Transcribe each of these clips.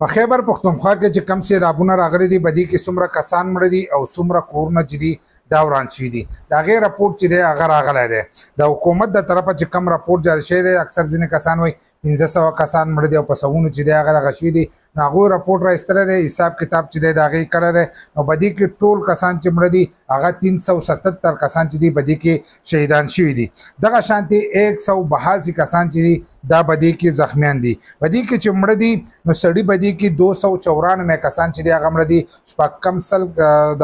په خیبر پښتونخوا کې چې کم سیلابونه راغلي دي بدی کې څومره کسان مړه دي او څومره کورونه چې دي دا وران شوي دي د هغې راپورټ چې دی هغه راغلی دی د حکومت د طرفه چې کم راپورټ جاری شوی دی اکثر ځینې کسان وایي 1500 کسان مړه دي او په سوونو چې دی هغه دغه شوي دي نو هغوی راپورټ را ایستلی دی حساب کتاب چې دی د هغې کړی دی نو بدی کې ټول کسان چې مړه دي هغه 377 کسان چې دي بدی کې شهیدان شوي دي دغه شانتې 182 کسان چې دي دا بدی کې زخمیان دي بدی کې چې مړه دي نو سړي بدی کې 294 کسان چې دي هغه مړه دي شپږم سل د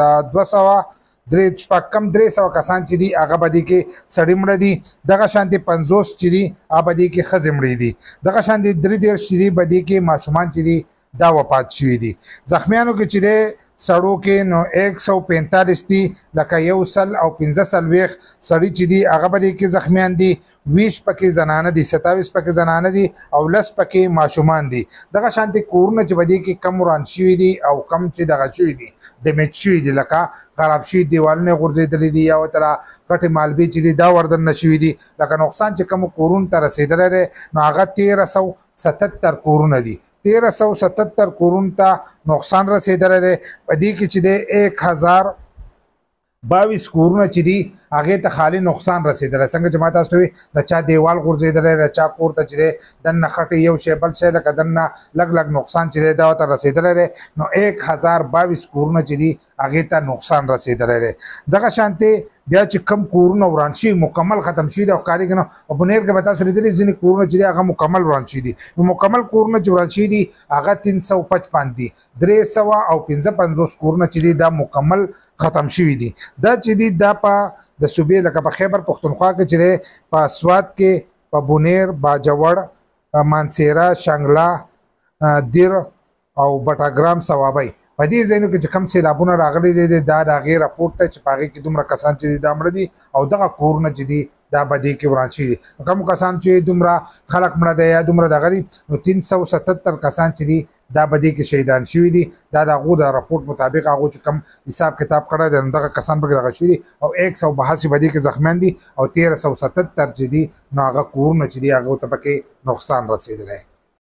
300 کسان چې دي هغه بدی کې سړي مړه دي دغه شانتې 50 چې دي هغه بدی کې ښځې مړې دي دغه شانتې 33 چې دي بدی کې ماشومان چې دي دا وفات شوي دي زخمیانو کې چې دی سړو کې نو 145 دي لکه 115 سړي چې دي هغه بدی کې زخمیان دي 20 پکې زنانه دي 27 پکې زنانه دي او 10 پکې ماشومان دي دغه شانتې کورونه چې بدی کې کم وران شوي دي او کم چې دغه شوي دي ډیمیج شوي دي لکه خراب شوي دیوالونه غورځېدلي دي یا ورته کټې مالبې چې دي دا وردننه شوي دي لکه نقصان چې کوم کورونو ته رسېدلی دی نو هغه 1377 کورونه دي 1377 کورونو ته نقصان رسېدلی دی په دې کې چې دی 1022 کورونه چې دي هغې ته خالي نقصان رسېدلی څنګه چې ما تاسو ته وي د چا دیوال غورځېدلی د چا کور ته چې دی دننه خټې یو شی بل شی لکه دننه لږ نقصان چې دی دا ورته رسېدلی دی نو 1022 کورونه چې دي هغې ته نقصان رسېدلی دی دغه شانتې بیا چې کم کورونه وران شي مکمل ختم شي دي او ښکاري که نه په بنیر کې به تاسو لیدلي ځینې کورونه چې دي هغه مکمل وران شي دي نو مکمل کورونه چې وران شي دي هغه 355 دي 350 کورونه چې دي دا مکمل ختم شوي دي دا چې دي دا په د صوبې لکه په خیبر پښتونخوا کې چې دی په سوات کې په بونیر باجوړ مانسیرا شانګله دیر او بټاګرام صوابۍ په دې ځایونو کې چې کم سیلابونه راغلي دي دا د هغې راپورټ دی چې په هغې کې دومره کسان چې دي دا مړه دي او دغه کورونه چې دي دا بدی کې وران شوي دي کوم کسان چې دومره خلک مړه دی یا دومره دغه دي نو 377 کسان چې دي دا بدی کې شهیدان شوي دي دا د هغو د راپورټ مطابق هغو چې کم حساب کتاب کړی دی نو دغه کسان پکې دغه شوي دي او 182 بدی کې زخمیان دي او 1377 چې دي نو هغه کورونه چې دي هغو ته پکې نقصان رسېدلی